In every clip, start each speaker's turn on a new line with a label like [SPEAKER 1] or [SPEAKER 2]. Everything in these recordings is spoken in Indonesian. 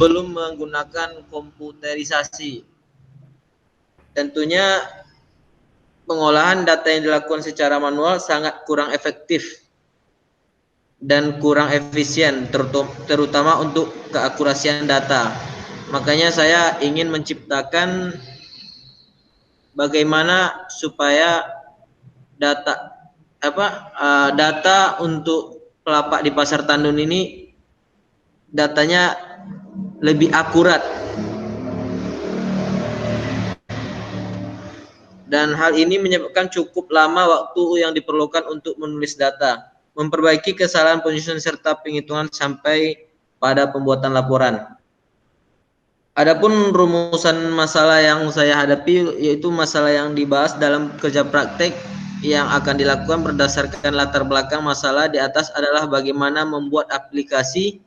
[SPEAKER 1] belum menggunakan komputerisasi. Tentunya pengolahan data yang dilakukan secara manual sangat kurang efektif dan kurang efisien, terutama untuk keakurasian data. Makanya saya ingin menciptakan bagaimana supaya data untuk pelapak di Pasar Tandun ini datanya lebih akurat. Dan hal ini menyebabkan cukup lama waktu yang diperlukan untuk menulis data, memperbaiki kesalahan penyusunan serta penghitungan sampai pada pembuatan laporan. Adapun rumusan masalah yang saya hadapi yaitu masalah yang dibahas dalam kerja praktek yang akan dilakukan berdasarkan latar belakang masalah di atas adalah bagaimana membuat aplikasi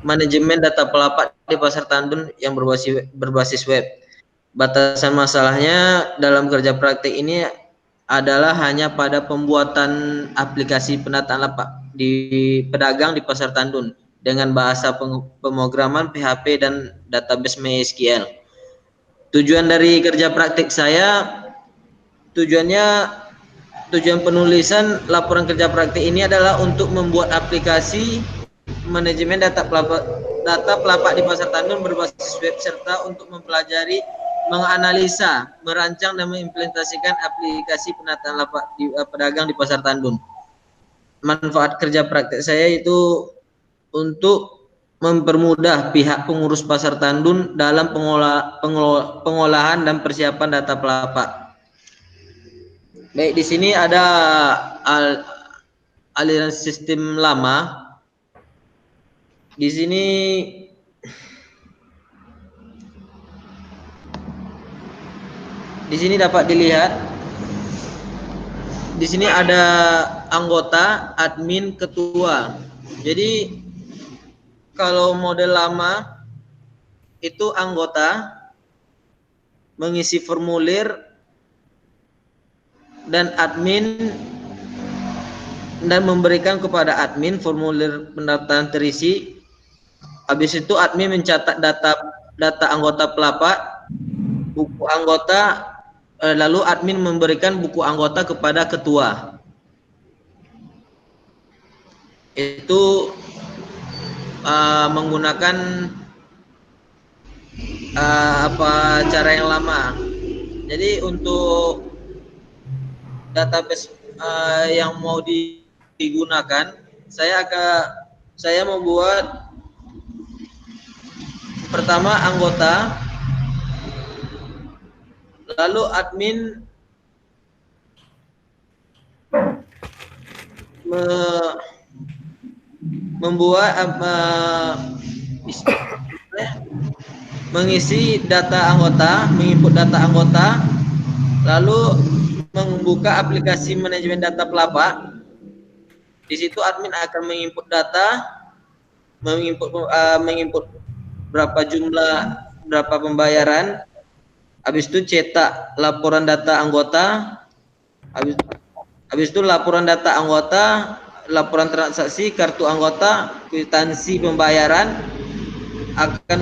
[SPEAKER 1] manajemen data pelapak di Pasar Tandun yang berbasis web. Batasan masalahnya dalam kerja praktik ini adalah hanya pada pembuatan aplikasi penataan lapak di pedagang di Pasar Tandun dengan bahasa pemrograman PHP dan database MySQL. Tujuan dari kerja praktik saya, tujuan penulisan laporan kerja praktik ini adalah untuk membuat aplikasi manajemen data pelapak di Pasar Tandun berbasis web serta untuk mempelajari, menganalisa, merancang dan mengimplementasikan aplikasi penataan lapak di pedagang di Pasar Tandun. Manfaat kerja praktek saya itu untuk mempermudah pihak pengurus Pasar Tandun dalam pengolahan dan persiapan data pelapak. Baik, di sini ada aliran sistem lama. Di sini dapat dilihat. Di sini ada anggota, admin, ketua. Jadi kalau model lama itu anggota mengisi formulir dan admin dan memberikan kepada admin formulir pendaftaran terisi. Habis itu admin mencatat data anggota pelapak, buku anggota, lalu admin memberikan buku anggota kepada ketua. Itu menggunakan cara yang lama. Jadi untuk database yang mau digunakan, saya membuat pertama anggota, lalu admin mengisi data anggota, menginput data anggota, lalu membuka aplikasi manajemen data pelapak. Di situ admin akan menginput data, menginput berapa jumlah, berapa pembayaran. Habis itu cetak laporan data anggota. Habis itu laporan data anggota, laporan transaksi, kartu anggota, kwitansi pembayaran akan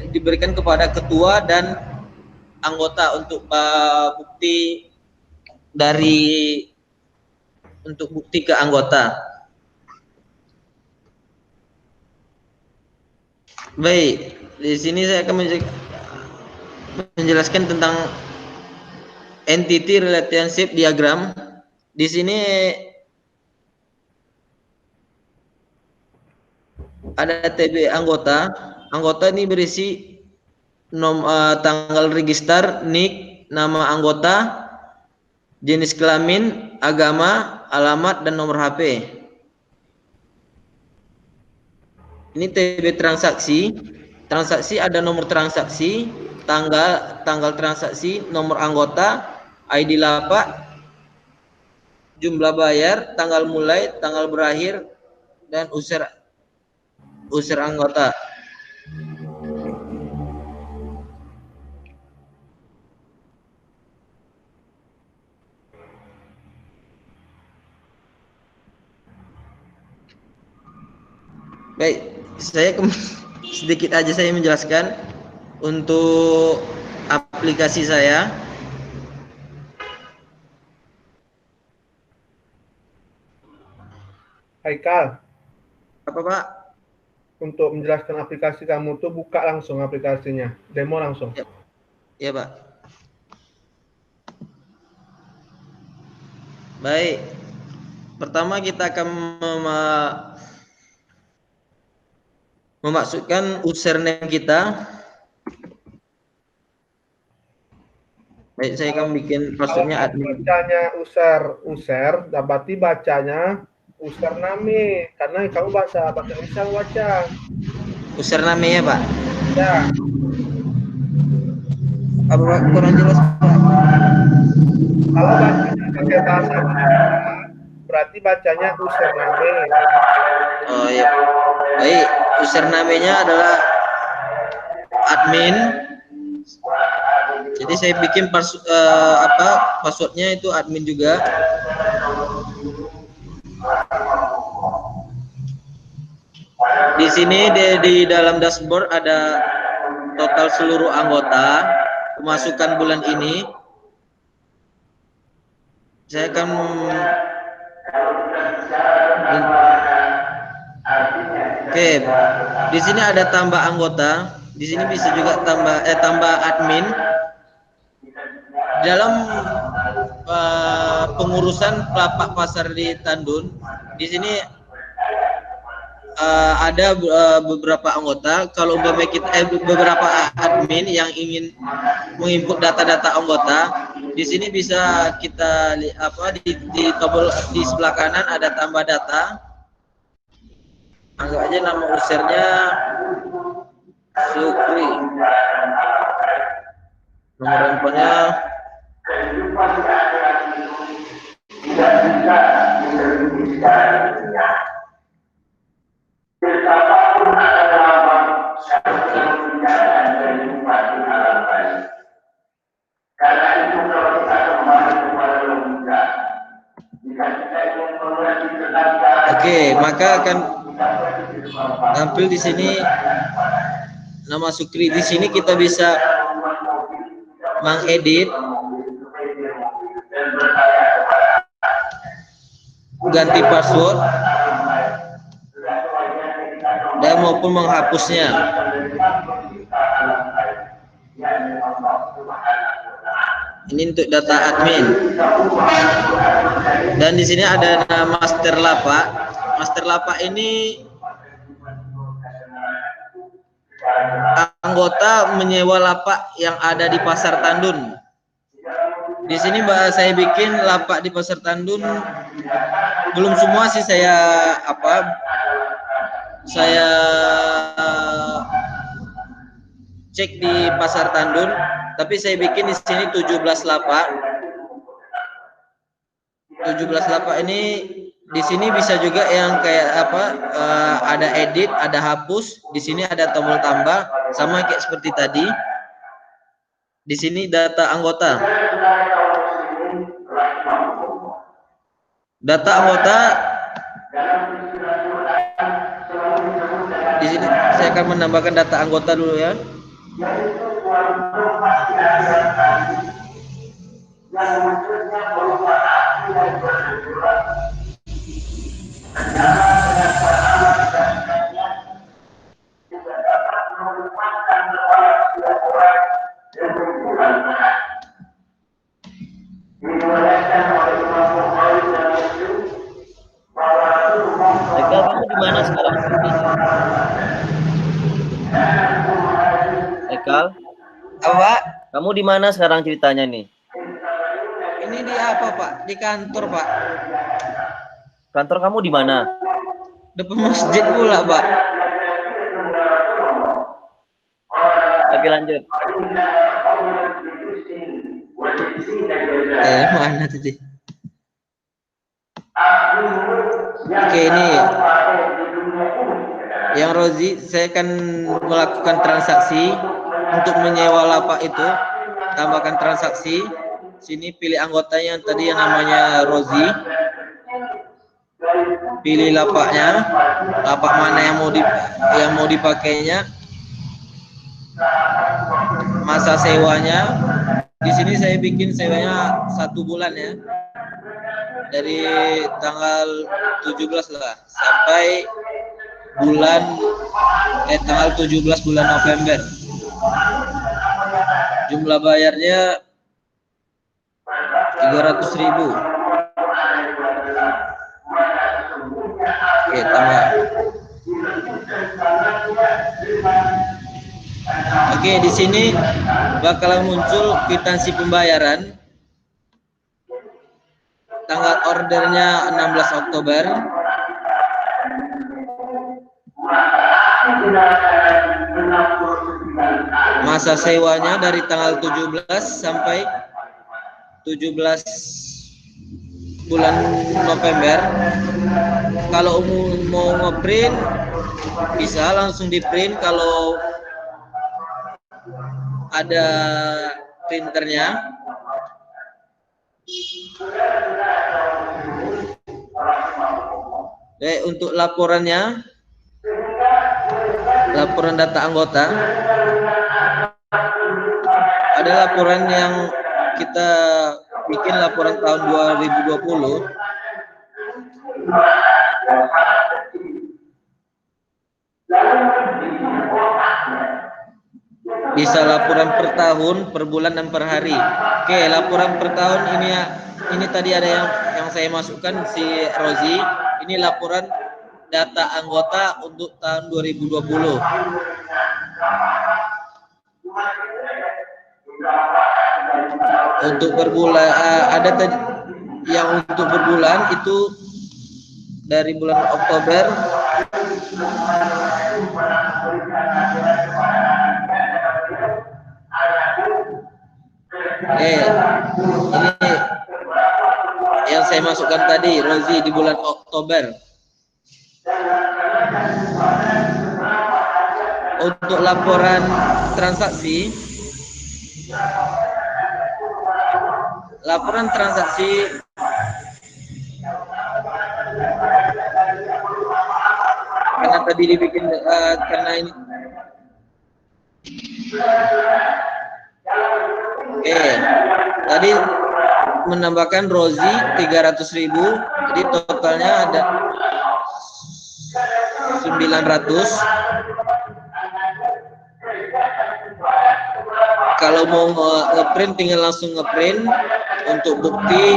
[SPEAKER 1] diberikan kepada ketua dan anggota untuk bukti ke anggota. Baik, di sini saya akan menjelaskan tentang entity relationship diagram. Di sini ada TB anggota. Anggota ini berisi tanggal register, NIK, nama anggota, jenis kelamin, agama, alamat, dan nomor HP. Ini TB transaksi. Transaksi ada nomor transaksi, tanggal transaksi, nomor anggota, ID lapak, jumlah bayar, tanggal mulai, tanggal berakhir, dan user anggota. Baik, Saya sedikit aja saya menjelaskan untuk aplikasi saya.
[SPEAKER 2] Haikal,
[SPEAKER 1] Apa Pak?
[SPEAKER 2] untuk menjelaskan aplikasi kamu tuh buka langsung aplikasinya, demo langsung.
[SPEAKER 1] Ya, ya Pak. Baik. Pertama kita akan memasukkan username kita. Baik, saya akan bikin
[SPEAKER 2] Kalau
[SPEAKER 1] passwordnya admin.
[SPEAKER 2] bacanya user, berarti bacanya username, karena kamu bahasa Indonesia baca.
[SPEAKER 1] Username ya Pak.
[SPEAKER 2] Ya,
[SPEAKER 1] Apa Pak kurang jelas Pak?
[SPEAKER 2] kalau bacanya pakai bahasa Indonesia, berarti bacanya username.
[SPEAKER 1] Oh iya. Baik, username-nya adalah admin. Jadi saya bikin passwordnya itu admin juga. Di sini di dalam dashboard ada total seluruh anggota, pemasukan bulan ini. Saya akan Oke, di sini ada tambah anggota. Di sini bisa juga tambah admin. Dalam pengurusan pelapak pasar di Tandun, di sini ada beberapa anggota. Kalau beberapa admin yang ingin menginput data-data anggota, di sini bisa kita di tombol di sebelah kanan ada tambah data. Anggap aja nama usernya Sukri. Nomor handphonenya Oke, maka akan tampil di sini nama Sukri. Di sini kita bisa mengedit, ganti password, dan maupun menghapusnya. Ini untuk data admin. Dan di sini ada nama master lapak. Master lapak ini anggota menyewa lapak yang ada di Pasar Tandun. Di sini saya bikin lapak di Pasar Tandun. Belum semua sih saya cek di Pasar Tandun, tapi saya bikin di sini 17 lapak. 17 lapak ini di sini bisa juga yang kayak ada edit, ada hapus, di sini ada tombol tambah sama kayak seperti tadi. Di sini data anggota. Data anggota di sini saya akan menambahkan data anggota dulu ya. Eka, kamu di mana sekarang? Ekal, apa? Kamu di mana sekarang ceritanya nih? Ini di apa Pak? Di kantor Pak. Kantor kamu di mana? Depan masjid pula Pak. Oke lanjut. Mana tadi? Oke, ini yang Rozi, saya akan melakukan transaksi untuk menyewa lapak itu. Tambahkan transaksi. Sini pilih anggotanya yang tadi yang namanya Rozi. pilih lapaknya, lapak mana yang mau dipakainya, masa sewanya. Di sini saya bikin sewanya 1 bulan ya, dari tanggal 17 lah sampai tanggal 17 bulan November. Jumlah bayarnya 300.000. Oke, tambah. Oke, di sini bakalan muncul kwitansi pembayaran. Tanggal ordernya 16 Oktober. Masa sewanya dari tanggal 17 sampai 17 bulan November. Kalau mau ngeprint bisa langsung di print kalau ada printernya. Untuk laporannya, laporan data anggota, ada laporan yang kita bikin laporan tahun 2020. Bisa laporan per tahun, per bulan, dan per hari. Oke, laporan per tahun ini tadi ada yang saya masukkan si Rozi. Ini laporan data anggota untuk tahun 2020. Untuk per bulan ada tadi yang untuk per bulan itu dari bulan Oktober ini yang saya masukkan tadi, Rozi, di bulan Oktober. Untuk laporan transaksi, karena tadi dibikin karena ini. Oke, tadi menambahkan Rozi 300.000, jadi totalnya ada 900. Kalau mau ngeprint tinggal langsung ngeprint. Untuk bukti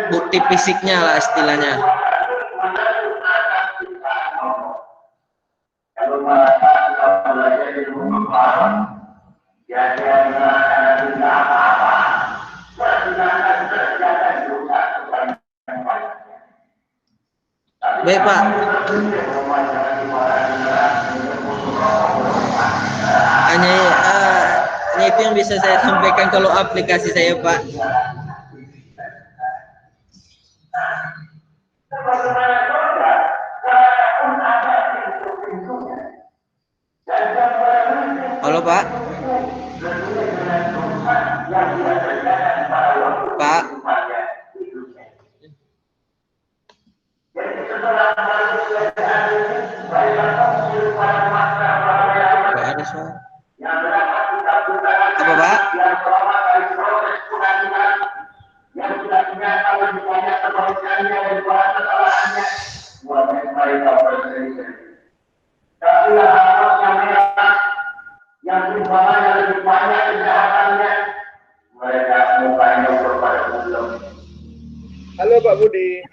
[SPEAKER 1] bukti fisiknya lah istilahnya. Baik, Pak. Hanya itu yang bisa saya sampaikan kalau aplikasi saya, Pak. Halo, Pak. Pak. Nggak ada suara. Apa, Pak?
[SPEAKER 2] Halo Pak Budi.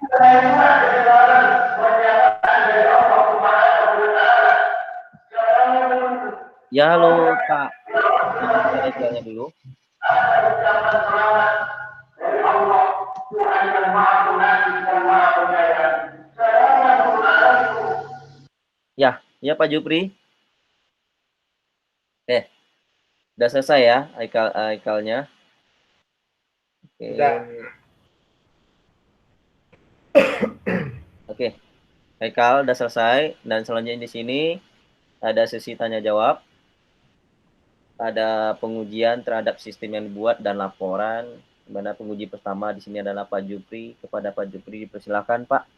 [SPEAKER 1] Ya, halo Pak. Saya tanya dulu. Ya Pak Jupri. Udah selesai ya ikalnya. Oke. Oke.
[SPEAKER 3] Haikal udah selesai, dan selanjutnya di sini ada sesi tanya jawab, ada pengujian terhadap sistem yang dibuat dan laporan. Dimana penguji pertama di sini adalah Pak Jupri. Kepada Pak Jupri dipersilakan, Pak.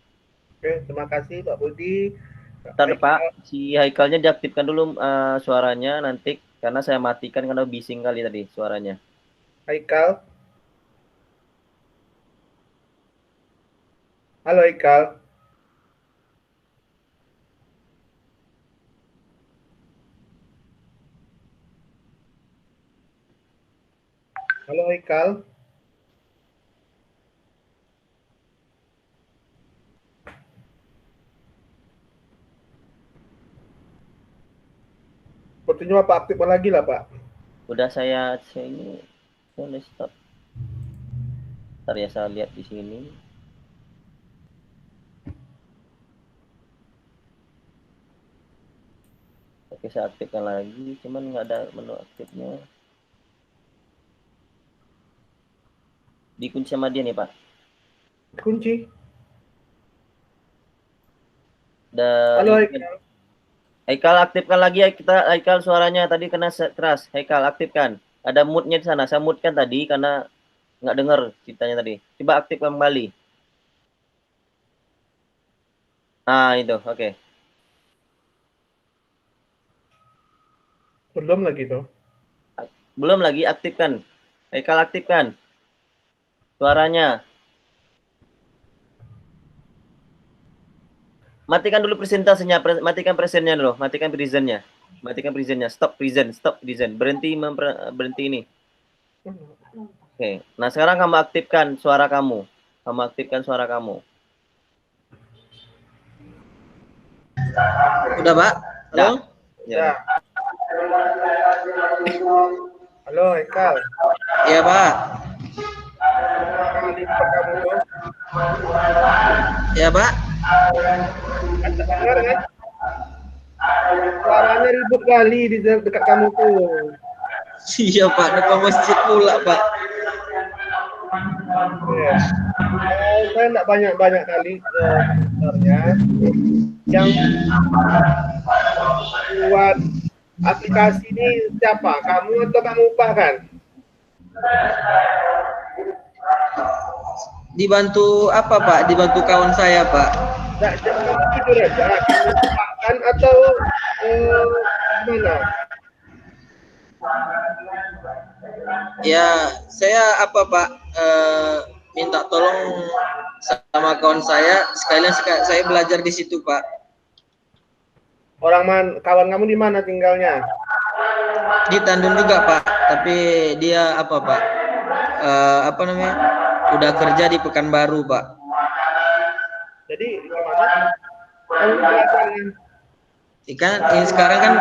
[SPEAKER 2] Oke, terima kasih Pak Budi.
[SPEAKER 3] Bentar, Pak, si Haikalnya diaktifkan dulu suaranya nanti, karena saya matikan karena bising kali tadi suaranya.
[SPEAKER 2] Haikal. Halo Haikal. Halo Haikal. Sepertinya Bapak aktifkan lagi lah Pak.
[SPEAKER 3] Udah saya ini boleh stop. Ntar ya saya lihat di sini. Oke, saya aktifkan lagi, cuman nggak ada menu aktifnya. Dikunci sama dia nih, Pak.
[SPEAKER 2] Kunci.
[SPEAKER 3] Halo Haikal. Haikal aktifkan lagi ya kita. Haikal suaranya tadi kena keras. Haikal aktifkan. Ada mute-nya di sana. Saya mute-kan tadi karena nggak dengar ceritanya tadi. Coba aktifkan kembali. Nah itu, oke.
[SPEAKER 2] Belum lagi tuh.
[SPEAKER 3] Belum lagi, aktifkan. Haikal aktifkan suaranya. Matikan dulu presentasenya, matikan presennya dulu, matikan presentnya. Matikan presentnya, stop present, berhenti berhenti ini. Oke, nah sekarang kamu aktifkan suara kamu. Kamu aktifkan suara kamu.
[SPEAKER 1] Udah, Pak? Halo?
[SPEAKER 2] Ya. Halo Haikal.
[SPEAKER 1] Iya, Pak. Ya, Pak.
[SPEAKER 2] Dengar kan? Suaranya ribut kali di dekat kamu tuh.
[SPEAKER 1] Iya, Pak. Depan masjid pula, Pak.
[SPEAKER 2] Ya. Saya enggak banyak-banyak kali sebenarnya yang buat aplikasi ini siapa? Kamu atau kamu upahkan?
[SPEAKER 1] Dibantu apa, Pak? Dibantu kawan saya, Pak.
[SPEAKER 2] Enggak, kamu tidur aja. Kamu upahkan atau gimana?
[SPEAKER 1] Ya, saya apa, Pak? Minta tolong sama kawan saya. Sekalian saya belajar di situ, Pak.
[SPEAKER 2] Kawan kamu di mana tinggalnya?
[SPEAKER 1] Di Tandun juga, Pak. Tapi dia apa, Pak? Apa namanya? Udah kerja di Pekanbaru, Pak.
[SPEAKER 2] Jadi gimana? Kamu belajarnya?
[SPEAKER 1] Ikan ini sekarang kan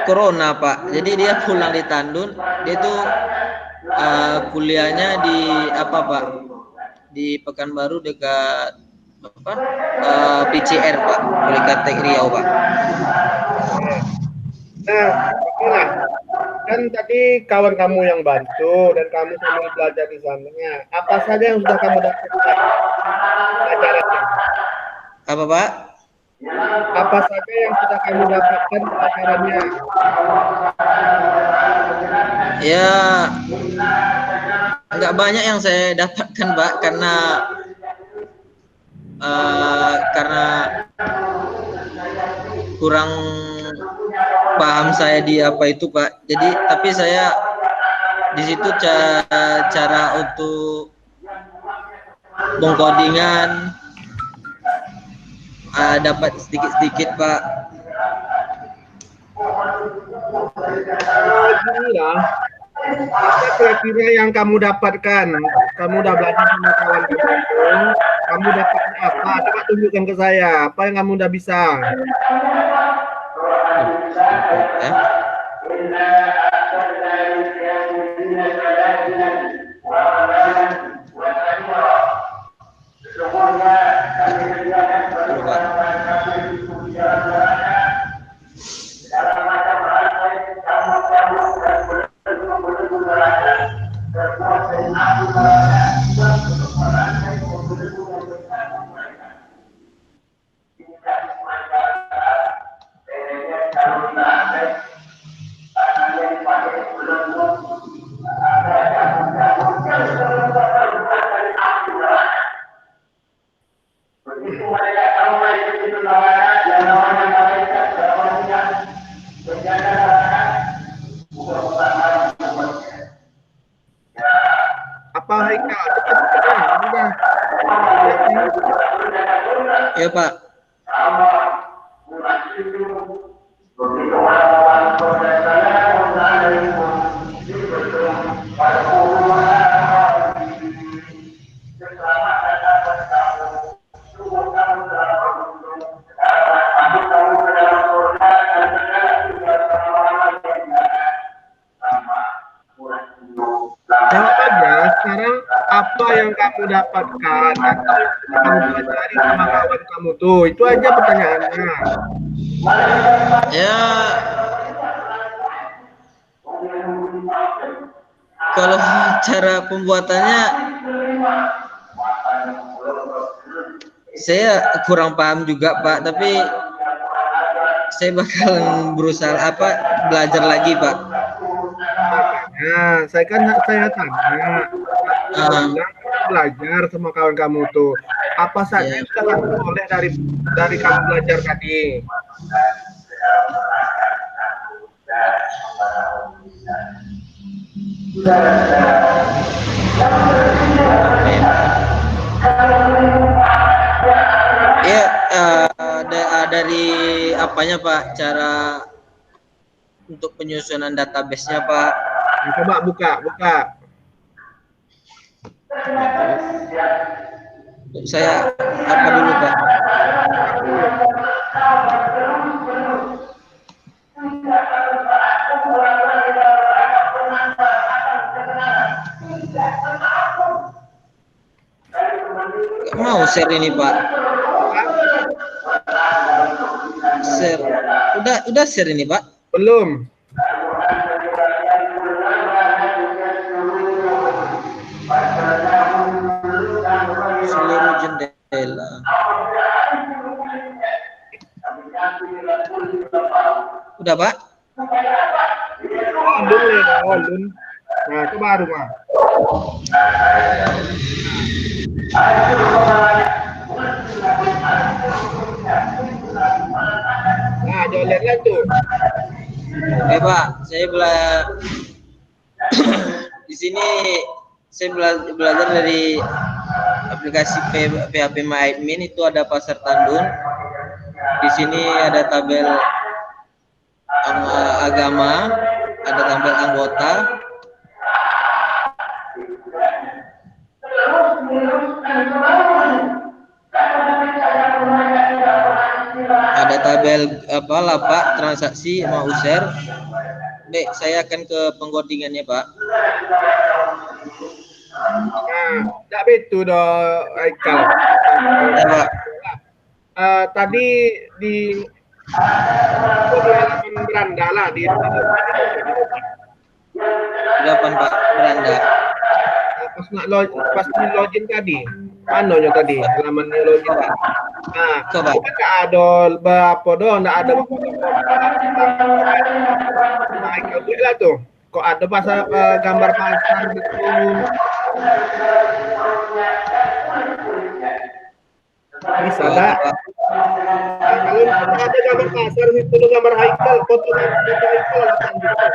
[SPEAKER 1] corona, Pak. Jadi dia pulang di Tandun. Dia tuh kuliahnya di apa, Pak? Di Pekanbaru dekat apa? PCR, Pak. Politeknik Riau, Pak.
[SPEAKER 2] Nah, inilah. Kan tadi kawan kamu yang bantu dan kamu sambil belajar di sana. Apa saja yang sudah kamu dapatkan pelajarannya?
[SPEAKER 1] Apa, Pak?
[SPEAKER 2] Apa saja yang sudah kamu dapatkan pelajarannya?
[SPEAKER 1] Ya, nggak banyak yang saya dapatkan, Pak, karena kurang paham saya di apa itu, Pak. Jadi tapi saya di situ cara untuk mengkodingan dapat sedikit-sedikit, Pak.
[SPEAKER 2] Inilah apa kira-kira yang kamu dapatkan? Kamu udah belajar sama kawan kamu dapat apa? Coba tunjukkan ke saya apa yang kamu udah bisa. Apa Haikal? Udah.
[SPEAKER 1] Ya Pak.
[SPEAKER 2] Jawab aja sekarang apa yang kamu dapatkan atau yang kamu pelajari sama kawan kamu tuh, itu aja pertanyaannya.
[SPEAKER 1] Ya, kalau cara pembuatannya saya kurang paham juga Pak, tapi saya bakal berusaha belajar lagi Pak.
[SPEAKER 2] Makanya saya tanya, bilang belajar sama kawan kamu tuh, apa saja yang sudah kamu oleh dari kamu belajar tadi?
[SPEAKER 1] Ya, dari apanya Pak, cara untuk penyusunan database-nya Pak?
[SPEAKER 2] Coba buka.
[SPEAKER 1] Saya apa dulu Pak? Gak mau share ini Pak. Share. Udah share ini Pak?
[SPEAKER 2] Belum.
[SPEAKER 1] Seluruh jendela. Udah Pak?
[SPEAKER 2] Lun. Nah, itu baru Pak. Nah, jangan lihat tuh.
[SPEAKER 1] Oke Pak, saya di sini saya belajar dari aplikasi PHP MyAdmin, itu ada pasar tandun. Di sini ada tabel agama, ada tabel anggota, ada tabel lapak transaksi sama user. Baik, saya akan ke penggodingannya Pak.
[SPEAKER 2] Nah, tak betul dah Haikal.
[SPEAKER 1] Ya Pak.
[SPEAKER 2] Tadi di halaman beranda lah di
[SPEAKER 1] 8 Pak, beranda.
[SPEAKER 2] Pas login tadi, anonya tadi, halaman login tadi. Nah,
[SPEAKER 1] coba.
[SPEAKER 2] Nggak ada berapa doang, nggak ada. Nah, itu lah tuh. Kok ada pasar gambar pasar gitu. Bisa nggak? Nah, kalau ada gambar pasar itu gambar Haikal, foto Haikal lah gitu.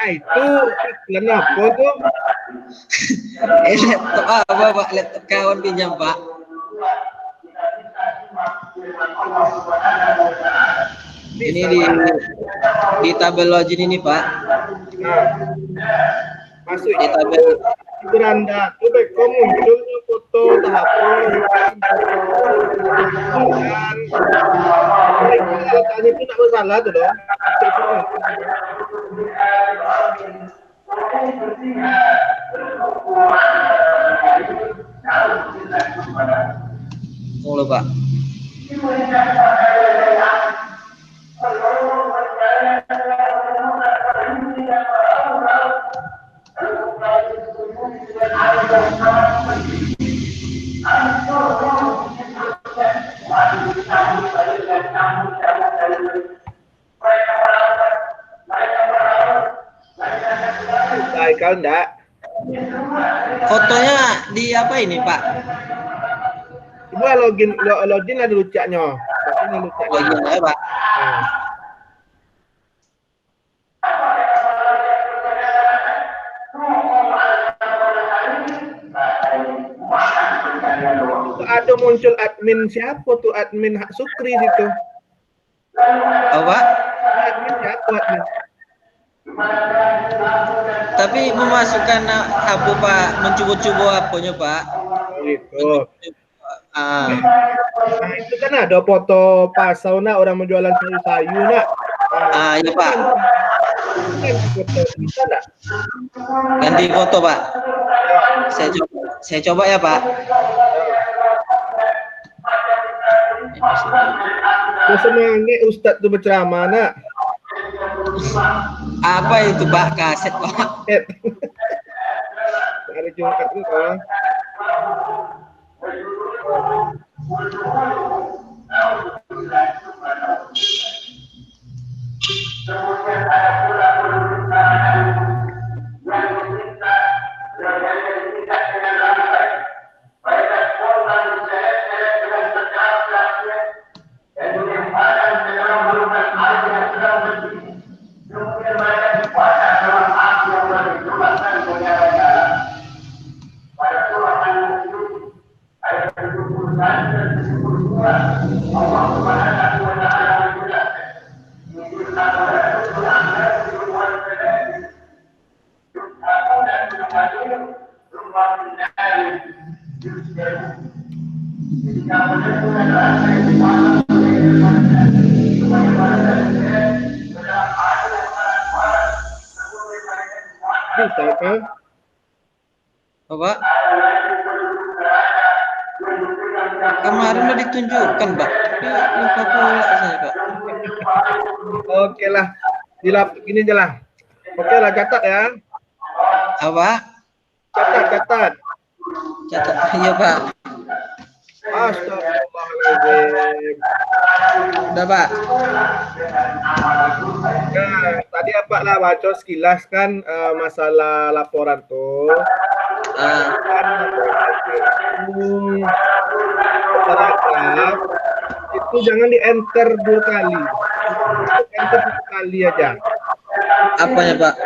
[SPEAKER 2] Itu iklan apa tuh?
[SPEAKER 1] Laptop apa Pak? Laptop kawan pinjam Pak. Ini di tabel login ini Pak.
[SPEAKER 2] Nah, masuk
[SPEAKER 1] di tabel
[SPEAKER 2] beranda tuh baik munculnya foto tahap tadi itu tidak masalah tuh dong.
[SPEAKER 1] Tunggu Pak.
[SPEAKER 2] Haikal enggak?
[SPEAKER 1] Fotonya di apa ini Pak?
[SPEAKER 2] Ibu coba login ada lucaknya.
[SPEAKER 1] Login ya Pak.
[SPEAKER 2] Ada muncul admin siapa tuh, admin Sukri situ.
[SPEAKER 1] Apa?
[SPEAKER 2] Admin siapa admin?
[SPEAKER 1] Tapi memasukkan apa Pak, mencoba-coba apanya Pak?
[SPEAKER 2] Gitu.
[SPEAKER 1] Ah.
[SPEAKER 2] Nah itu kan ada foto pasau nak orang menjualan sayu-sayu nak.
[SPEAKER 1] Iya Pak.
[SPEAKER 2] Foto bisa nak?
[SPEAKER 1] Ganti foto Pak. Saya coba ya Pak.
[SPEAKER 2] Semangat Ustadz tuh berceramah nak.
[SPEAKER 1] Apa itu Pak? Kaset Pak.
[SPEAKER 2] Ada Jumat itu kan. Bisa kan?
[SPEAKER 1] Apa? Kemarin udah ditunjukkan Pak, tapi lupa pula saya Pak.
[SPEAKER 2] Oke lah, gini aja lah. Oke lah, catat ya.
[SPEAKER 1] Apa?
[SPEAKER 2] Catat.
[SPEAKER 1] Iya Pak.
[SPEAKER 2] Astagfirullahaladzim.
[SPEAKER 1] Udah Pak.
[SPEAKER 2] Nah, tadi apa lah baca sekilas kan masalah laporan tuh. Paragraf itu jangan di enter 2 kali. Enter 1 kali aja.
[SPEAKER 1] Apanya Pak?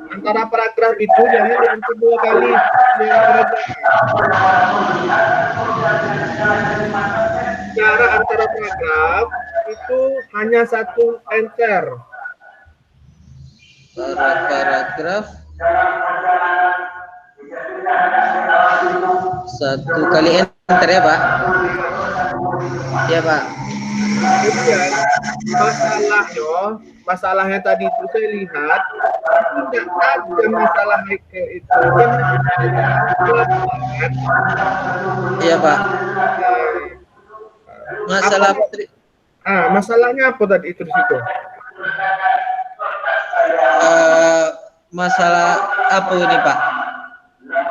[SPEAKER 2] Antara paragraf itu jangan di enter 2 kali. Cara antara paragraf itu hanya 1 enter.
[SPEAKER 1] Paragraf 1 kali enter ya Pak? Iya Pak.
[SPEAKER 2] Kemudian masalahnya tadi itu saya lihat tidak ada masalah hacker itu kan.
[SPEAKER 1] Iya Pak. Masalah
[SPEAKER 2] masalahnya apa tadi itu di situ?
[SPEAKER 1] Masalah apa ini Pak?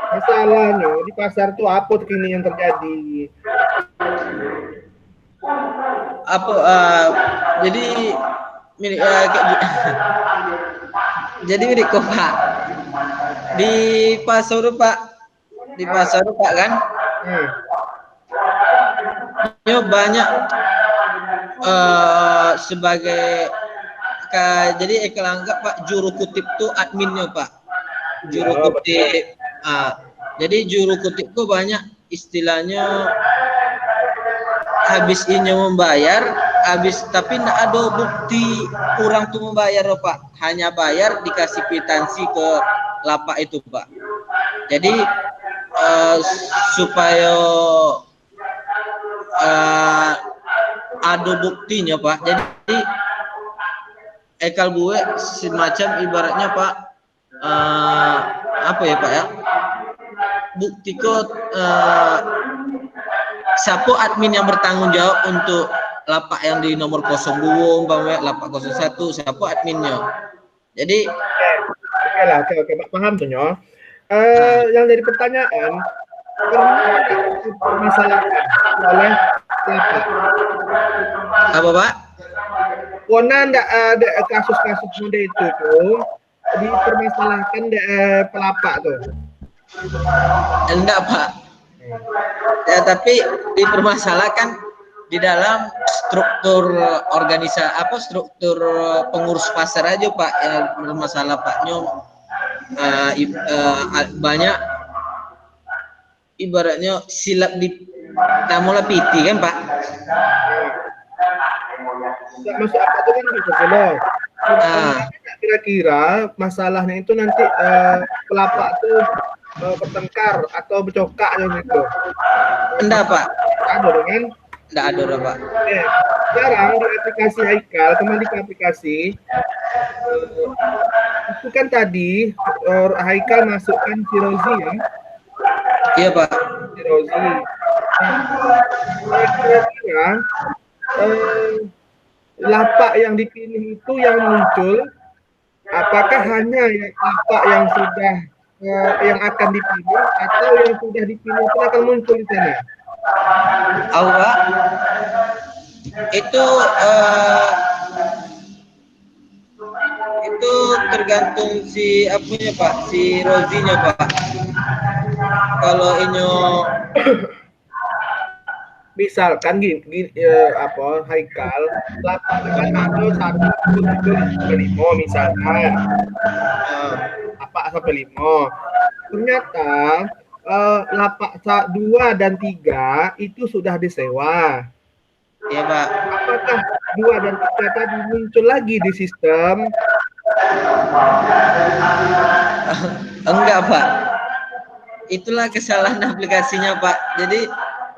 [SPEAKER 2] Masalahnya di pasar tuh apa kini yang terjadi?
[SPEAKER 1] Apa? Jadi milik jadi milik kok Pak? Di pasar Pak? Di pasar Pak kan? Ini banyak sebagai jadi Eka anggap Pak juru kutip tuh adminnya Pak. Juru kutip. Jadi juru kutip tuh banyak istilahnya habis ini membayar, tapi tidak ada bukti orang tuh membayar Pak. Hanya bayar dikasih kwitansi ke lapak itu Pak. Jadi supaya ada buktinya Pak. Jadi ekal gue semacam ibaratnya Pak apa ya Pak ya? Bukti kok siapa admin yang bertanggung jawab untuk lapak yang di nomor 02 umpamanya lapak 01 siapa adminnya. Jadi
[SPEAKER 2] oke Pak paham tuh Nyo. Yang jadi pertanyaan dipermasalahkan oleh lapak.
[SPEAKER 1] Apa Pak?
[SPEAKER 2] Karena ada kasus-kasus muda itu tuh dipermasalahkan pelapak tuh.
[SPEAKER 1] Enggak Pak. Ya, tapi dipermasalahkan di dalam struktur struktur pengurus pasar aja Pak, ya bermasalah Pak Nyom. Banyak ibaratnya silap di tamola piti kan Pak.
[SPEAKER 2] Nggak masuk akal itu kan gitu loh. Kira-kira masalahnya itu nanti pelapa tuh bertengkar atau bercokak gitu.
[SPEAKER 1] Enggak Pak.
[SPEAKER 2] Ada kan?
[SPEAKER 1] Enggak ada Pak.
[SPEAKER 2] Sekarang di aplikasi Haikal, kembali ke aplikasi, itu kan tadi Haikal masukkan si Rozi ya.
[SPEAKER 1] Iya Pak.
[SPEAKER 2] Si Rozi. Kira-kira lapak yang dipilih itu yang muncul, apakah hanya lapak yang sudah yang akan dipilih atau yang sudah dipilih itu akan muncul di sana?
[SPEAKER 1] Pak, itu tergantung si apunya Pak, si Rozinya Pak. Kalau inyo misalkan gini Haikal lapak kan ada 1-5 misalkan lapak sampai 5, ternyata lapak 2 dan 3 itu sudah disewa. Iya Pak. Apakah 2 dan 3 tadi muncul lagi di sistem? Enggak Pak. Itulah kesalahan aplikasinya Pak. Jadi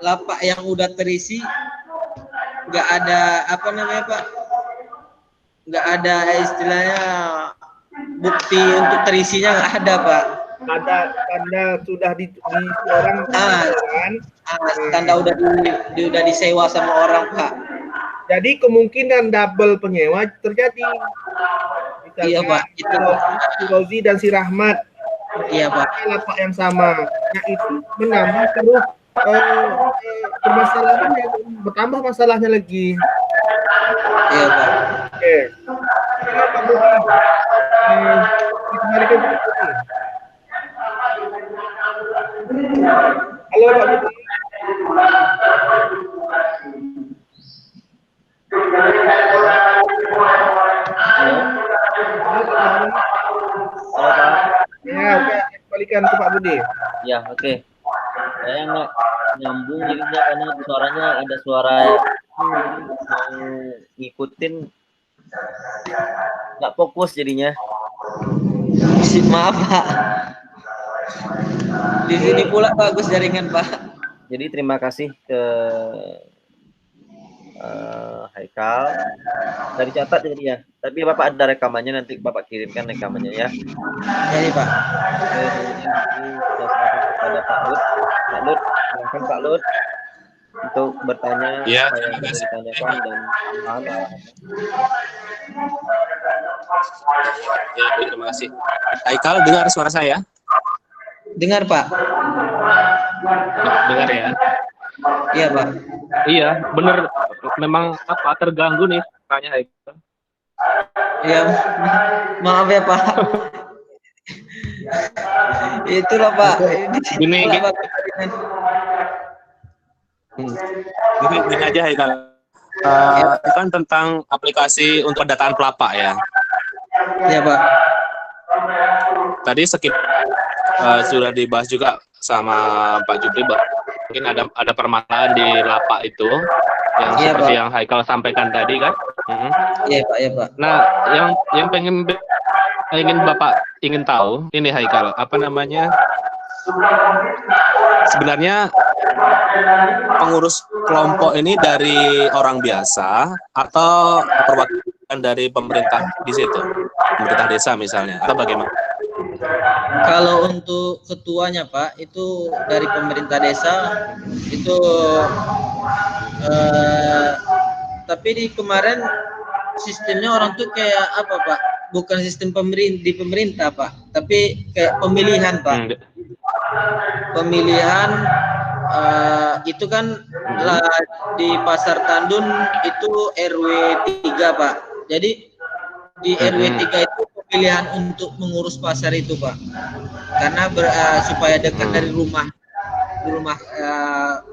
[SPEAKER 1] lapak yang udah terisi nggak ada Pak, nggak ada istilahnya bukti untuk terisinya, nggak ada Pak. Ada tanda sudah di orang kan? Tanda udah disewa sama orang Pak. Jadi kemungkinan double penyewa terjadi. Misalnya, iya Pak. Itu si Rozi dan si Rahmat. Iya Pak. Lapak yang sama. Nah itu menambah terus permasalahannya, bertambah masalahnya lagi. Iya Pak. Oke. Pak Budi, kembali ke Budi. Halo Pak Budi. Ya, oke, kembalikan ke Pak Budi.
[SPEAKER 3] Ya, oke. Saya nggak nyambung jadinya karena suaranya ada suara mau ngikutin, nggak fokus jadinya. Maaf Pak. Di sini pula bagus jaringan Pak. Jadi terima kasih ke Haikal. Dari catat jadi ya. Tapi Bapak ada rekamannya, nanti Bapak kirimkan rekamannya ya.
[SPEAKER 1] Jadi Pak.
[SPEAKER 3] Kepada Pak Lut. Pak Lut, silakan Pak Lut untuk bertanya
[SPEAKER 4] ya,
[SPEAKER 3] apa yang ditanyakan dan paham.
[SPEAKER 4] Ya, terima kasih. Haikal, dengar suara saya?
[SPEAKER 1] Dengar Pak.
[SPEAKER 4] Dengar ya?
[SPEAKER 1] Iya Pak.
[SPEAKER 4] Iya, bener. Memang terganggu nih tanya Haikal.
[SPEAKER 1] Iya, maaf ya Pak. Itulah Pak.
[SPEAKER 4] Gini aja Haikal. Kan tentang aplikasi untuk pendataan pelapa ya.
[SPEAKER 1] Iya Pak.
[SPEAKER 4] Tadi sudah dibahas juga sama Pak Jupri, mungkin ada permasalahan di lapak itu yang seperti yang Haikal sampaikan tadi kan.
[SPEAKER 1] Iya Pak, iya Pak.
[SPEAKER 4] Nah, yang Bapak ingin tahu ini Haikal, apa namanya? Sebenarnya pengurus kelompok ini dari orang biasa atau perwakilan dari pemerintah di situ, pemerintah desa misalnya, atau bagaimana?
[SPEAKER 1] Kalau untuk ketuanya Pak, itu dari pemerintah desa itu, tapi di kemarin sistemnya orang tuh kayak apa Pak? Bukan sistem di pemerintah Pak, tapi kayak pemilihan Pak. Pemilihan itu kan di Pasar Tandun itu RW 3 Pak. Jadi di RW 3 itu pemilihan untuk mengurus pasar itu Pak, karena supaya dekat dari rumah. di rumah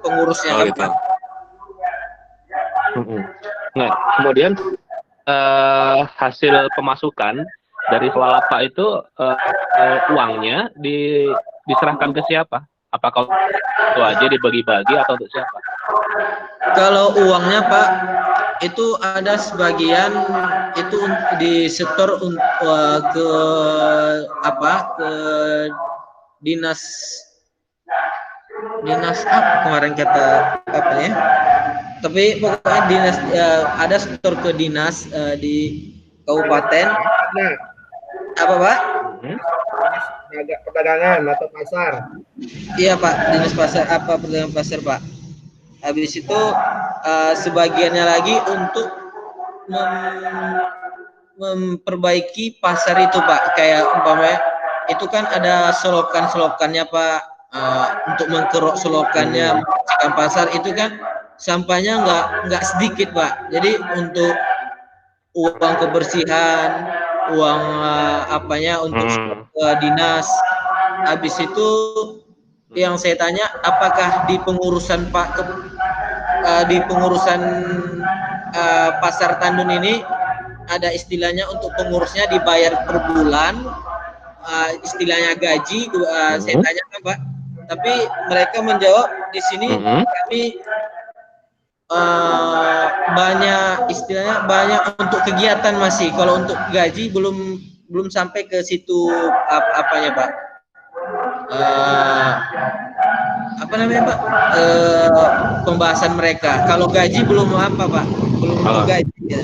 [SPEAKER 1] pengurusnya.
[SPEAKER 4] Oh gitu. Nah, kemudian hasil pemasukan dari swalapa itu uangnya diserahkan ke siapa? Apakah itu aja dibagi-bagi atau untuk siapa?
[SPEAKER 1] Kalau uangnya Pak itu ada sebagian itu disetor ke ke dinas apa kemarin kata apa ya? Tapi pokoknya dinas ada setor ke dinas di kabupaten.
[SPEAKER 2] Nah,
[SPEAKER 1] Apa Pak?
[SPEAKER 2] perdagangan atau pasar.
[SPEAKER 1] Iya Pak, dinas pasar perdagangan pasar Pak. Habis itu sebagiannya lagi untuk memperbaiki pasar itu Pak. Kayak umpamanya itu kan ada selokan-selokannya Pak, untuk mengkerok selokannya, membersihkan pasar itu kan sampahnya nggak sedikit Pak. Jadi untuk uang kebersihan, uang untuk dinas. Habis itu yang saya tanya, apakah di pengurusan di pengurusan pasar Tandun ini ada istilahnya untuk pengurusnya dibayar per bulan, istilahnya gaji. Saya tanya Pak, tapi mereka menjawab di sini kami banyak istilahnya banyak untuk kegiatan masih. Kalau untuk gaji belum sampai ke situ apanya Pak. Apa namanya Pak? Pembahasan mereka. Kalau gaji belum apa Pak? Belum gaji. Ya.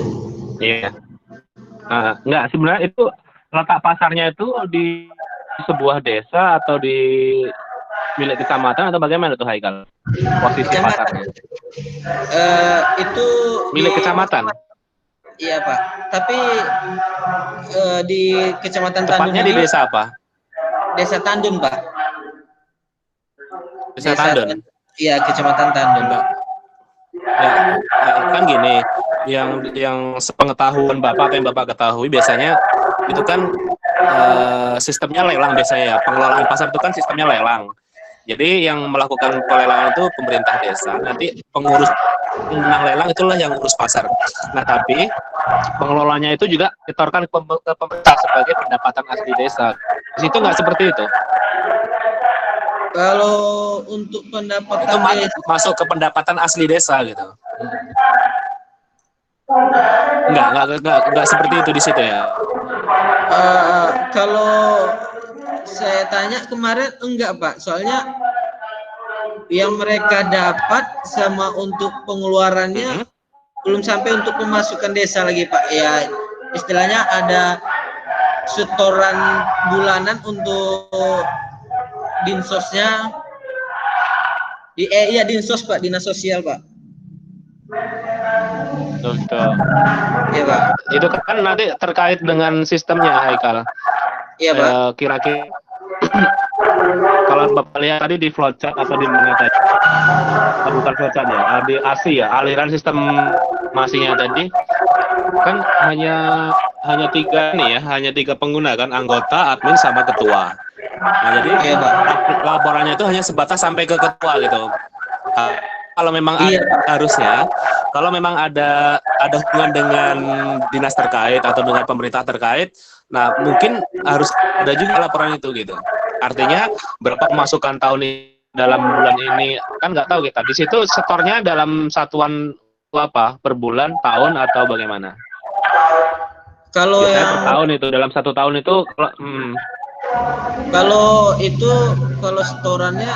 [SPEAKER 4] Iya. Enggak, sebenarnya itu letak pasarnya itu di sebuah desa atau di milik kecamatan atau bagaimana tuh Haikal? Posisi pasarnya?
[SPEAKER 1] Itu
[SPEAKER 4] milik kecamatan.
[SPEAKER 1] Iya Pak. Tapi di kecamatan
[SPEAKER 4] Tepatnya
[SPEAKER 1] Tandun.
[SPEAKER 4] Di desa apa?
[SPEAKER 1] Desa Tandun Pak.
[SPEAKER 4] Desa Tandun.
[SPEAKER 1] Iya, kecamatan Tandun.
[SPEAKER 4] Ya, kan gini, yang sepengetahuan Bapak, apa yang Bapak ketahui biasanya itu kan sistemnya lelang biasanya ya. Pengelolaan pasar itu kan sistemnya lelang. Jadi yang melakukan pelelangan itu pemerintah desa. Nanti pengurus menang lelang itulah yang ngurus pasar. Nah, tapi pengelolanya itu juga ditorkan ke pemerintah sebagai pendapatan asli desa. Di situ nggak seperti itu.
[SPEAKER 1] Kalau untuk pendapatan
[SPEAKER 4] itu masuk ke pendapatan asli desa gitu. Enggak seperti itu di situ ya.
[SPEAKER 1] Kalau saya tanya kemarin enggak Pak, soalnya yang mereka dapat sama untuk pengeluarannya belum sampai untuk pemasukan desa lagi Pak. Ya istilahnya ada setoran bulanan untuk dinsosnya dinsos Pak, dinas sosial Pak.
[SPEAKER 4] Betul.
[SPEAKER 1] Iya Pak.
[SPEAKER 4] Itu kan nanti terkait dengan sistemnya Haikal.
[SPEAKER 1] Iya Pak.
[SPEAKER 4] Kira-kira kalau Bapak lihat tadi di flowchart atau di mana tadi? Bukan flowchart ya, di ASI ya, aliran sistem masinya tadi kan hanya 3 nih ya, hanya 3 pengguna kan, anggota, admin sama ketua. Nah, jadi laporannya itu hanya sebatas sampai ke ketua gitu. Kalau memang harusnya, kalau memang ada hubungan dengan dinas terkait atau dengan pemerintah terkait, nah mungkin harus ada juga laporan itu gitu. Artinya berapa pemasukan tahun ini dalam bulan ini kan nggak tahu kita. Di situ setornya dalam satuan apa? Per bulan, tahun atau bagaimana?
[SPEAKER 1] Kalau
[SPEAKER 4] per tahun itu dalam 1 tahun itu
[SPEAKER 1] kalau setorannya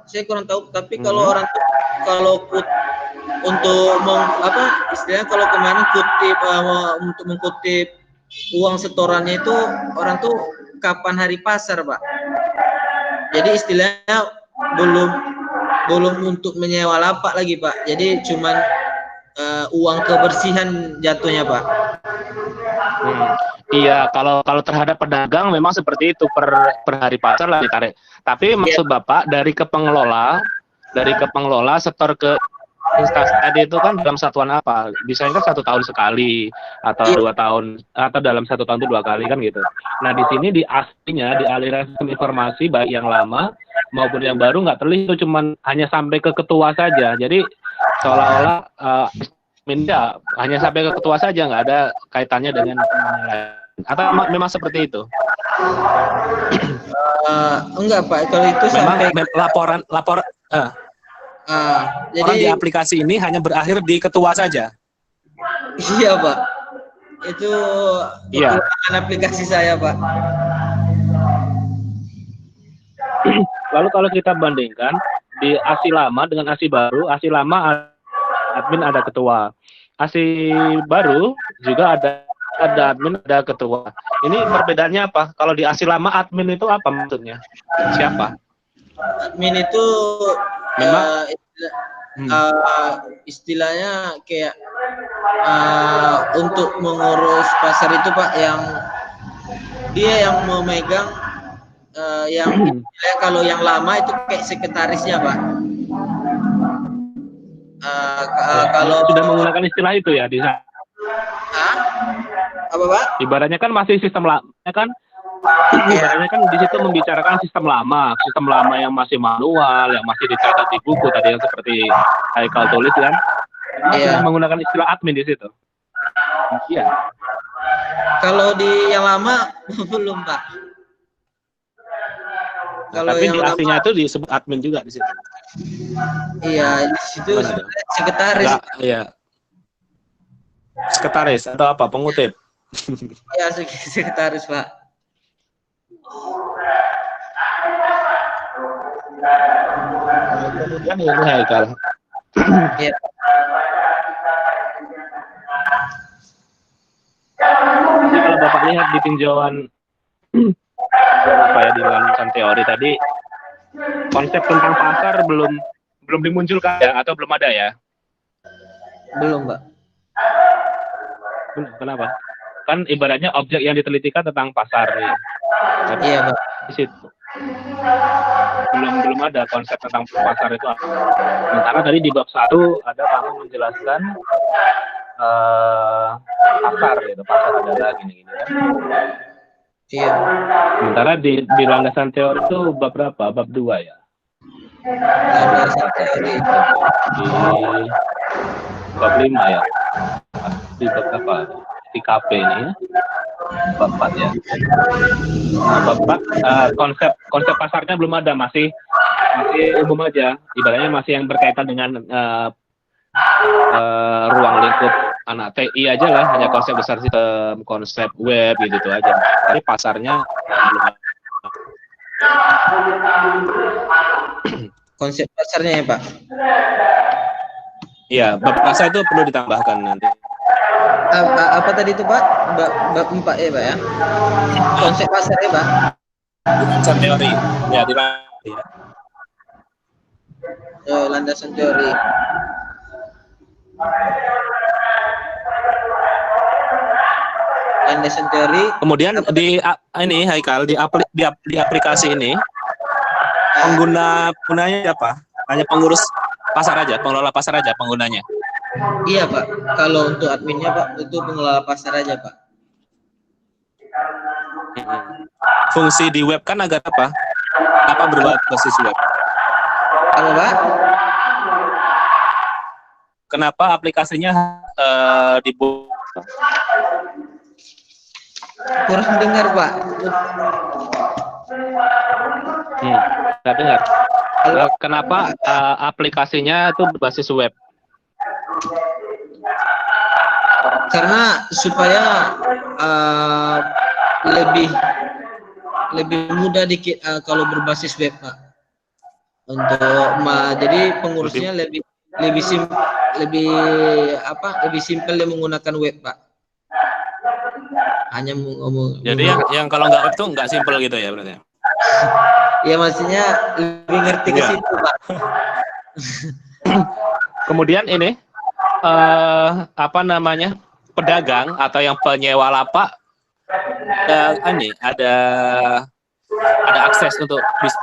[SPEAKER 1] saya kurang tahu, tapi kalau orang tuh untuk istilahnya kalau kemarin untuk mengkutip uang setorannya itu orang tuh kapan hari pasar Pak. Jadi istilahnya belum untuk menyewa lapak lagi Pak. Jadi cuman uang kebersihan jatuhnya Pak.
[SPEAKER 4] Iya, kalau terhadap pedagang memang seperti itu per hari pasar lah ditarik. Tapi maksud Bapak dari ke pengelola setor ke instansi tadi itu kan dalam satuan apa? Biasanya kan 1 tahun sekali atau 2 tahun atau dalam 1 tahun itu 2 kali kan gitu. Nah di sini di aslinya di aliran sistem informasi baik yang lama maupun yang baru nggak terlihat, itu cuman hanya sampai ke ketua saja. Jadi seolah-olah admin ya hanya sampai ke ketua saja, nggak ada kaitannya dengan yang lain. Atau memang seperti itu?
[SPEAKER 1] Enggak Pak, kalau itu
[SPEAKER 4] Memang
[SPEAKER 1] sampai
[SPEAKER 4] laporan
[SPEAKER 1] jadi
[SPEAKER 4] di aplikasi ini hanya berakhir di ketua saja.
[SPEAKER 1] iya Pak, itu
[SPEAKER 4] Iya.
[SPEAKER 1] kekurangan aplikasi saya Pak.
[SPEAKER 4] Lalu kalau kita bandingkan di ASI lama dengan ASI baru, ASI lama admin ada ketua, ASI baru juga ada admin ada ketua. Ini perbedaannya apa? Kalau di ASI lama admin itu apa maksudnya? Siapa?
[SPEAKER 1] Admin itu
[SPEAKER 4] Memang
[SPEAKER 1] istilahnya kayak untuk mengurus pasar itu Pak, yang dia yang memegang kalau yang lama itu kayak sekretarisnya Pak. Kalau
[SPEAKER 4] sudah menggunakan istilah itu ya di sana.
[SPEAKER 1] Apa Pak?
[SPEAKER 4] Ibaratnya kan masih sistem lama kan? Ibaratnya kan di situ membicarakan sistem lama yang masih manual, yang masih dicatat di buku tadi yang seperti Haikal tulis kan? Sudah menggunakan istilah admin di situ. Iya.
[SPEAKER 1] Kalau di yang lama belum Pak. Kalau
[SPEAKER 4] tapi
[SPEAKER 1] yang
[SPEAKER 4] di aslinya
[SPEAKER 1] lama,
[SPEAKER 4] itu disebut admin juga di situ.
[SPEAKER 1] Iya, di situ sekretaris.
[SPEAKER 4] Iya. Sekretaris atau apa? Pengutip.
[SPEAKER 1] Iya, sekretaris Pak.
[SPEAKER 4] Kemudian ini Haikal.
[SPEAKER 1] Iya.
[SPEAKER 4] Jadi kalau Bapak lihat di tinjauan apa ya, di landasan teori tadi, konsep tentang pasar belum dimunculkan ya, atau belum ada ya?
[SPEAKER 1] Belum Pak.
[SPEAKER 4] Kenapa? Kan ibaratnya objek yang ditelitikan tentang pasar nih.
[SPEAKER 1] Iya Pak.
[SPEAKER 4] Di situ belum ada konsep tentang pasar itu. Sementara tadi di bab 1 ada kamu menjelaskan pasar gitu, pasar adalah gini-gini kan.
[SPEAKER 1] Iya.
[SPEAKER 4] Sementara di landasan teori itu bab berapa? Bab 2 ya.
[SPEAKER 1] Landasan teori
[SPEAKER 4] Di bab 5 ya. Di bab apa? Di KP ini ya. Bab 4 ya. Nah, bab 4 konsep pasarnya belum ada, masih umum aja. Ibaratnya masih yang berkaitan dengan ruang lingkup anak TI aja lah, hanya konsep besar sistem, konsep web gitu aja. Tapi pasarnya belum ada.
[SPEAKER 1] konsep pasarnya ya Pak.
[SPEAKER 4] Iya, bab pasar itu perlu ditambahkan nanti.
[SPEAKER 1] Apa tadi itu Pak? Bab 4 ya Pak ya? Konsep pasar ya Pak?
[SPEAKER 4] Landasan teori. Ya, di ya.
[SPEAKER 1] Landasan teori. Landasan teori.
[SPEAKER 4] Kemudian di ini Haikal di aplikasi ini penggunanya apa? Hanya pengurus pasar aja, pengelola pasar aja penggunanya.
[SPEAKER 1] Iya Pak. Kalau untuk adminnya Pak, itu pengelola pasar aja Pak.
[SPEAKER 4] Fungsi di web kan agar apa? Apa berbuat basis web?
[SPEAKER 1] Apa Pak?
[SPEAKER 4] Kenapa aplikasinya dibuat?
[SPEAKER 1] Kurang dengar Pak.
[SPEAKER 4] Nggak dengar. Kenapa aplikasinya itu berbasis web?
[SPEAKER 1] Karena supaya lebih mudah dikit kalau berbasis web Pak. Jadi pengurusnya lebih simpel dia menggunakan web Pak. Hanya ngomong.
[SPEAKER 4] Jadi yang kalau nggak web tuh nggak simpel gitu ya berarti?
[SPEAKER 1] Ya maksudnya lebih ngerti ke situ Pak.
[SPEAKER 4] Kemudian ini pedagang atau yang penyewa lapak ada akses untuk bisa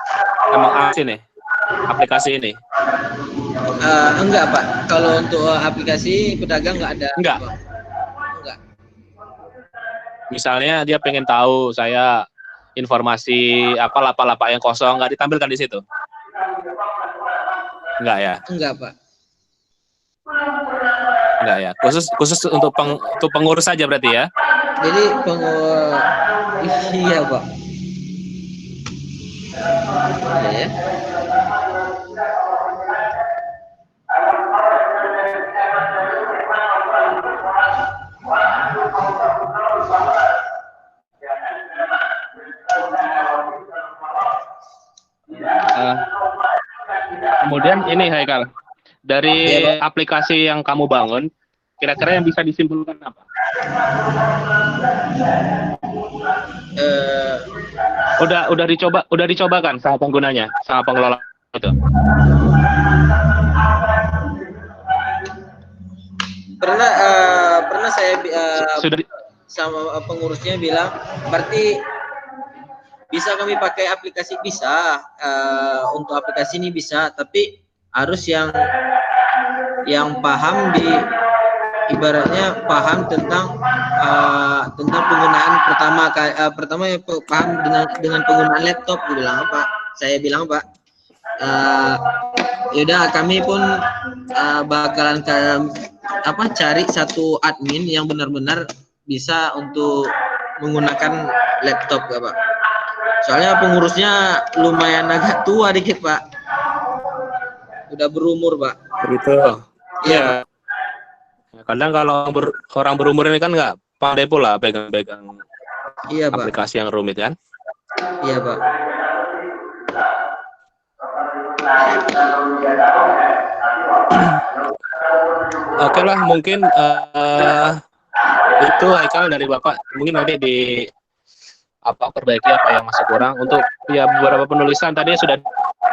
[SPEAKER 4] mengakses nih aplikasi ini.
[SPEAKER 1] Enggak Pak, kalau untuk aplikasi pedagang nggak ada.
[SPEAKER 4] Enggak. Misalnya dia pengen tahu saya informasi apa lapak-lapak yang kosong, nggak ditampilkan di situ. Enggak ya?
[SPEAKER 1] Enggak, Pak.
[SPEAKER 4] Enggak ya. Khusus untuk pengurus saja berarti ya?
[SPEAKER 1] Jadi iya, Pak. Iya ya.
[SPEAKER 4] Eh, kemudian ini Haikal, dari
[SPEAKER 1] Iya, Pak.
[SPEAKER 4] aplikasi yang kamu bangun, kira-kira yang bisa disimpulkan apa?
[SPEAKER 1] Eh,
[SPEAKER 4] Udah dicoba kan sama penggunanya, sama pengelola itu?
[SPEAKER 1] pernah saya
[SPEAKER 4] Sudah
[SPEAKER 1] sama pengurusnya bilang, berarti bisa kami pakai aplikasi, bisa, untuk aplikasi ini bisa, tapi harus yang paham ibaratnya paham tentang penggunaan pertama ya, paham dengan penggunaan laptop. Saya bilang Pak, yaudah kami pun bakalan cari satu admin yang benar-benar bisa untuk menggunakan laptop ya Pak. Soalnya pengurusnya lumayan agak tua dikit Pak, udah berumur Pak.
[SPEAKER 4] begitu.
[SPEAKER 1] Iya Pak.
[SPEAKER 4] Kadang kalau orang berumur ini kan nggak pandai pula pegang-pegang
[SPEAKER 1] Iya Pak.
[SPEAKER 4] aplikasi yang rumit kan?
[SPEAKER 1] Iya Pak.
[SPEAKER 4] Oke lah, mungkin itu Haikal dari Bapak. Mungkin nanti perbaiki apa yang masih kurang untuk ya beberapa penulisan tadi sudah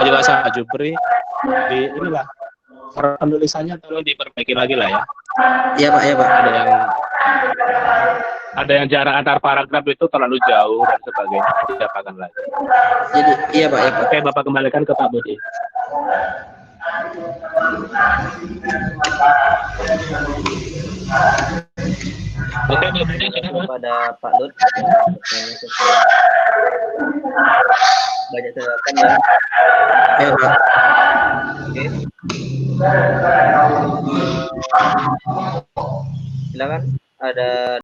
[SPEAKER 4] juga sama Jupri di inilah penulisannya tolong diperbaiki lagi lah ya.
[SPEAKER 1] Iya Pak, iya Pak.
[SPEAKER 4] Ada yang jarak antar paragraf itu terlalu jauh dan sebagainya, diapakan lagi.
[SPEAKER 1] Jadi iya Pak, iya Pak.
[SPEAKER 4] Oke, Bapak kembalikan ke Pak Budi. Oke,
[SPEAKER 3] kepada Pak Lut banyak tanggapan ya.
[SPEAKER 1] Iya Pak.
[SPEAKER 3] Oke. Silakan ada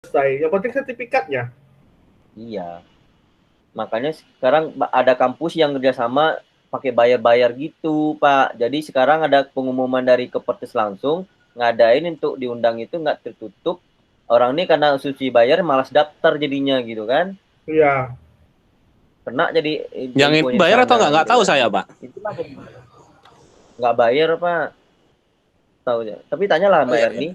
[SPEAKER 2] selesai. Yang penting sertifikatnya.
[SPEAKER 3] Iya. Makanya sekarang ada kampus yang kerjasama pakai bayar-bayar gitu, Pak. Jadi sekarang ada pengumuman dari Kepertis langsung, ngadain untuk diundang itu nggak tertutup. Orang ini karena asumsi bayar malas daftar jadinya gitu kan.
[SPEAKER 2] Iya.
[SPEAKER 3] Kena jadi
[SPEAKER 4] Yang itu bayar atau nggak tahu saya, Pak.
[SPEAKER 3] Nggak bayar, Pak. Tahu ya. Tapi tanyalah Mbak Erni,